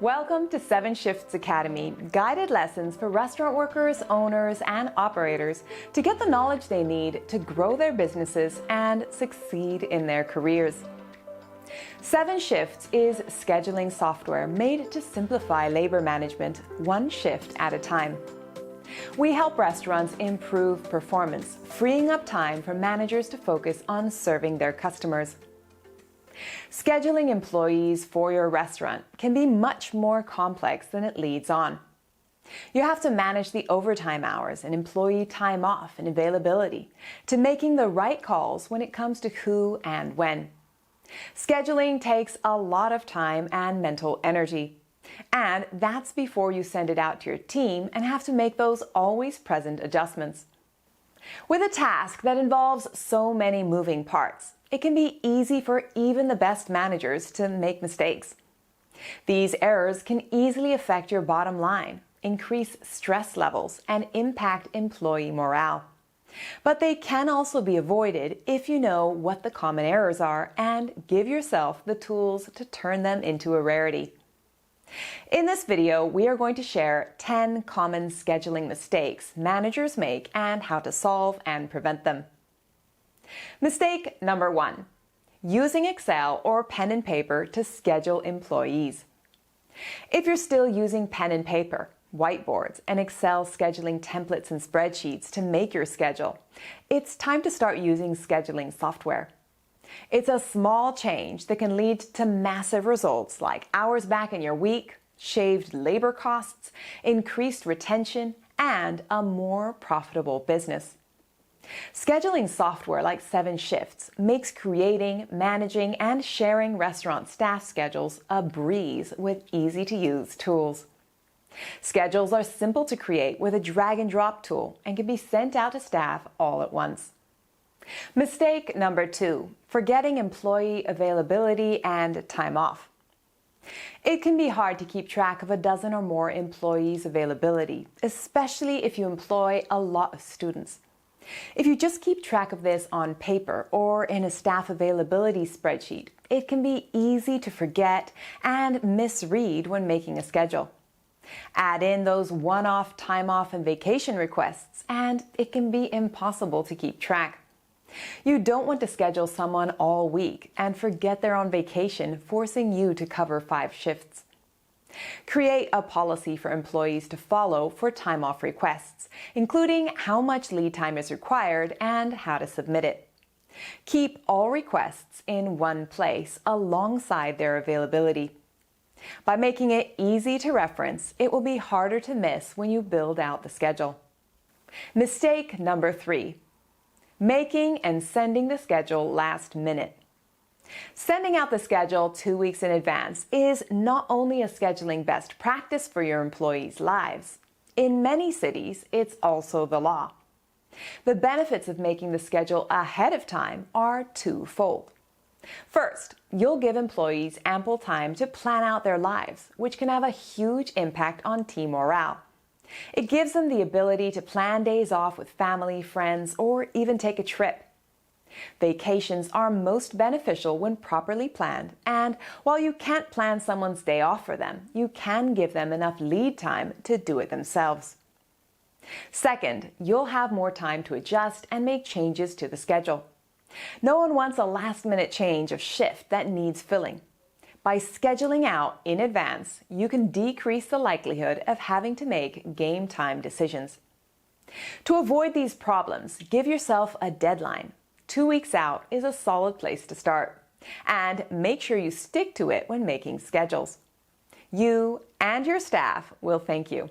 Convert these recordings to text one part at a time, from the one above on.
Welcome to 7shifts Academy, guided lessons for restaurant workers, owners, and operators to get the knowledge they need to grow their businesses and succeed in their careers. 7shifts is scheduling software made to simplify labor management one shift at a time. We help restaurants improve performance, freeing up time for managers to focus on serving their customers. Scheduling employees for your restaurant can be much more complex than it leads on. You have to manage the overtime hours and employee time off and availability to making the right calls when it comes to who and when. Scheduling takes a lot of time and mental energy. And that's before you send it out to your team and have to make those always present adjustments. With a task that involves so many moving parts, it can be easy for even the best managers to make mistakes. These errors can easily affect your bottom line, increase stress levels, and impact employee morale. But they can also be avoided if you know what the common errors are and give yourself the tools to turn them into a rarity. In this video, we are going to share 10 common scheduling mistakes managers make and how to solve and prevent them. Mistake number 1, using Excel or pen and paper to schedule employees. If you're still using pen and paper, whiteboards, and Excel scheduling templates and spreadsheets to make your schedule, it's time to start using scheduling software. It's a small change that can lead to massive results like hours back in your week, shaved labor costs, increased retention, and a more profitable business. Scheduling software like 7shifts makes creating, managing, and sharing restaurant staff schedules a breeze with easy-to-use tools. Schedules are simple to create with a drag-and-drop tool and can be sent out to staff all at once. Mistake number 2, forgetting employee availability and time off. It can be hard to keep track of a dozen or more employees' availability, especially if you employ a lot of students. If you just keep track of this on paper or in a staff availability spreadsheet, it can be easy to forget and misread when making a schedule. Add in those one-off time off and vacation requests, and it can be impossible to keep track. You don't want to schedule someone all week and forget they're on vacation, forcing you to cover 5 shifts. Create a policy for employees to follow for time off requests, including how much lead time is required and how to submit it. Keep all requests in one place alongside their availability. By making it easy to reference, it will be harder to miss when you build out the schedule. Mistake number 3, making and sending the schedule last minute. Sending out the schedule 2 weeks in advance is not only a scheduling best practice for your employees' lives. In many cities, it's also the law. The benefits of making the schedule ahead of time are twofold. First, you'll give employees ample time to plan out their lives, which can have a huge impact on team morale. It gives them the ability to plan days off with family, friends, or even take a trip. Vacations are most beneficial when properly planned, and while you can't plan someone's day off for them, you can give them enough lead time to do it themselves. Second, you'll have more time to adjust and make changes to the schedule. No one wants a last-minute change of shift that needs filling. By scheduling out in advance, you can decrease the likelihood of having to make game time decisions. To avoid these problems, give yourself a deadline. 2 weeks out is a solid place to start. And make sure you stick to it when making schedules. You and your staff will thank you.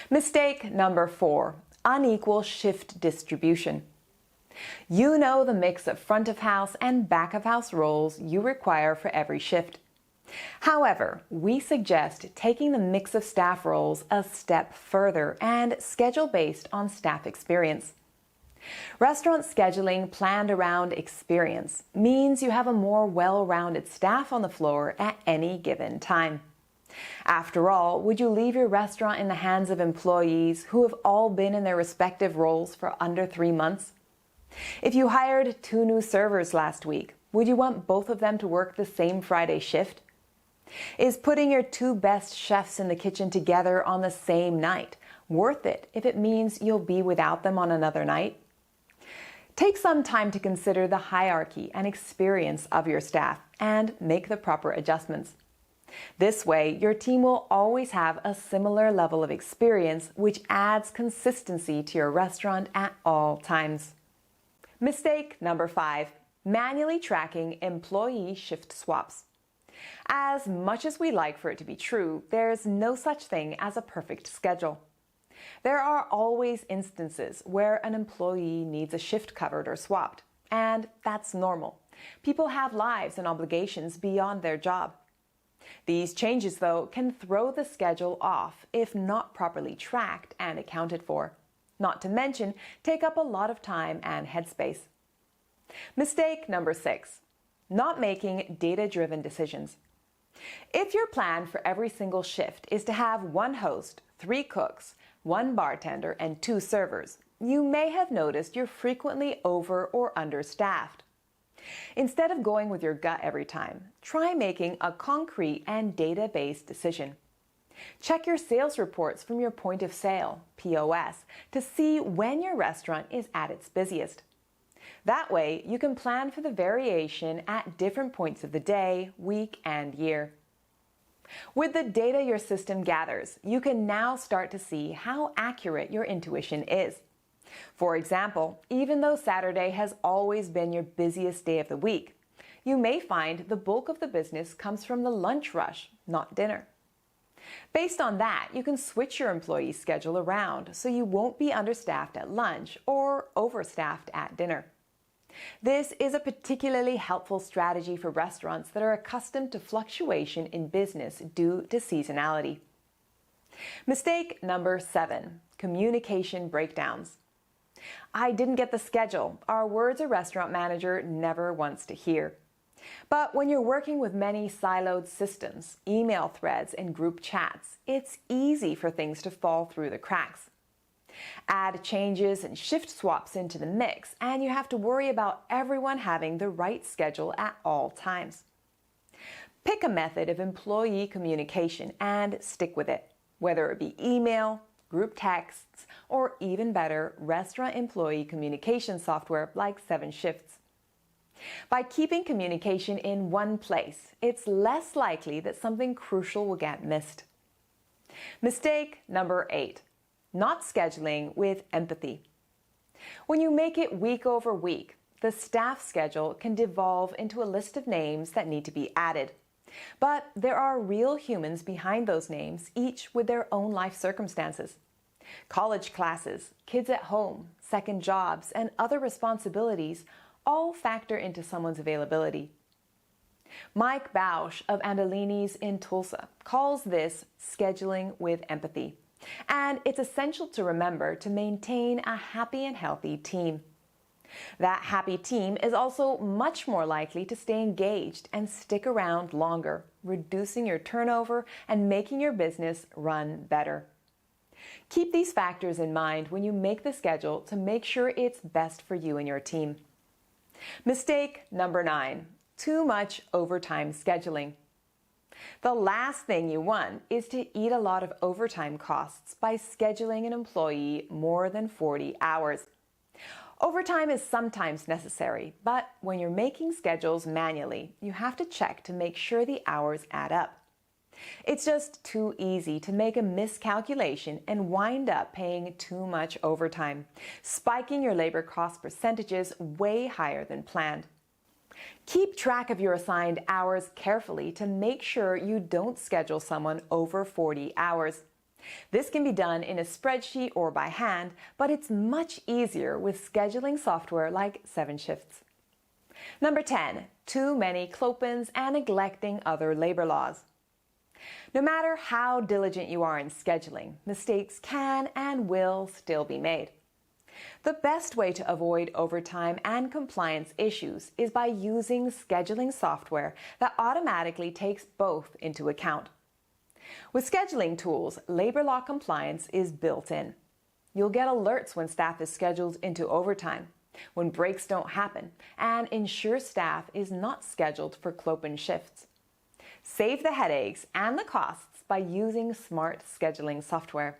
Mistake number 4, unequal shift distribution. You know the mix of front of house and back of house roles you require for every shift. However, we suggest taking the mix of staff roles a step further and schedule based on staff experience. Restaurant scheduling planned around experience means you have a more well-rounded staff on the floor at any given time. After all, would you leave your restaurant in the hands of employees who have all been in their respective roles for under 3 months? If you hired 2 new servers last week, would you want both of them to work the same Friday shift? Is putting your two best chefs in the kitchen together on the same night worth it if it means you'll be without them on another night? Take some time to consider the hierarchy and experience of your staff and make the proper adjustments. This way, your team will always have a similar level of experience, which adds consistency to your restaurant at all times. Mistake number 5, manually tracking employee shift swaps. As much as we like for it to be true, there's no such thing as a perfect schedule. There are always instances where an employee needs a shift covered or swapped, and that's normal. People have lives and obligations beyond their job. These changes, though, can throw the schedule off if not properly tracked and accounted for, not to mention take up a lot of time and headspace. Mistake number 6, not making data-driven decisions. If your plan for every single shift is to have 1 host, 3 cooks, 1 bartender, and 2 servers, you may have noticed you're frequently over or understaffed. Instead of going with your gut every time, try making a concrete and data-based decision. Check your sales reports from your point of sale, POS, to see when your restaurant is at its busiest. That way, you can plan for the variation at different points of the day, week, and year. With the data your system gathers, you can now start to see how accurate your intuition is. For example, even though Saturday has always been your busiest day of the week, you may find the bulk of the business comes from the lunch rush, not dinner. Based on that, you can switch your employee schedule around so you won't be understaffed at lunch or overstaffed at dinner. This is a particularly helpful strategy for restaurants that are accustomed to fluctuation in business due to seasonality. Mistake number 7, communication breakdowns. "I didn't get the schedule" are words a restaurant manager never wants to hear. But when you're working with many siloed systems, email threads, and group chats, it's easy for things to fall through the cracks. Add changes and shift swaps into the mix, and you have to worry about everyone having the right schedule at all times. Pick a method of employee communication and stick with it, whether it be email, group texts, or even better, restaurant employee communication software like 7shifts. By keeping communication in one place, it's less likely that something crucial will get missed. Mistake number 8, not scheduling with empathy. When you make it week over week, the staff schedule can devolve into a list of names that need to be added. But there are real humans behind those names, each with their own life circumstances. College classes, kids at home, second jobs, and other responsibilities all factor into someone's availability. Mike Bausch of Andolini's in Tulsa calls this scheduling with empathy, and it's essential to remember to maintain a happy and healthy team. That happy team is also much more likely to stay engaged and stick around longer, reducing your turnover and making your business run better. Keep these factors in mind when you make the schedule to make sure it's best for you and your team. Mistake number 9, too much overtime scheduling. The last thing you want is to eat a lot of overtime costs by scheduling an employee more than 40 hours. Overtime is sometimes necessary, but when you're making schedules manually, you have to check to make sure the hours add up. It's just too easy to make a miscalculation and wind up paying too much overtime, spiking your labor cost percentages way higher than planned. Keep track of your assigned hours carefully to make sure you don't schedule someone over 40 hours. This can be done in a spreadsheet or by hand, but it's much easier with scheduling software like 7shifts. Number 10, too many clopens and neglecting other labor laws. No matter how diligent you are in scheduling, mistakes can and will still be made. The best way to avoid overtime and compliance issues is by using scheduling software that automatically takes both into account. With scheduling tools, labor law compliance is built in. You'll get alerts when staff is scheduled into overtime, when breaks don't happen, and ensure staff is not scheduled for clopen shifts. Save the headaches and the costs by using smart scheduling software.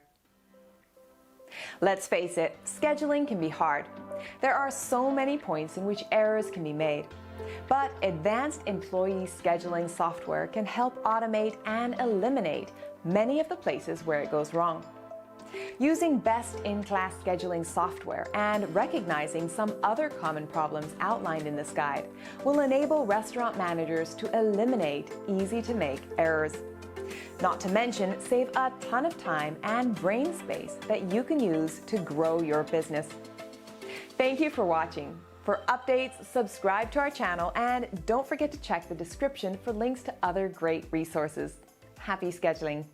Let's face it, scheduling can be hard. There are so many points in which errors can be made. But advanced employee scheduling software can help automate and eliminate many of the places where it goes wrong. Using best-in-class scheduling software and recognizing some other common problems outlined in this guide will enable restaurant managers to eliminate easy-to-make errors. Not to mention, save a ton of time and brain space that you can use to grow your business. Thank you for watching. For updates, subscribe to our channel and don't forget to check the description for links to other great resources. Happy scheduling!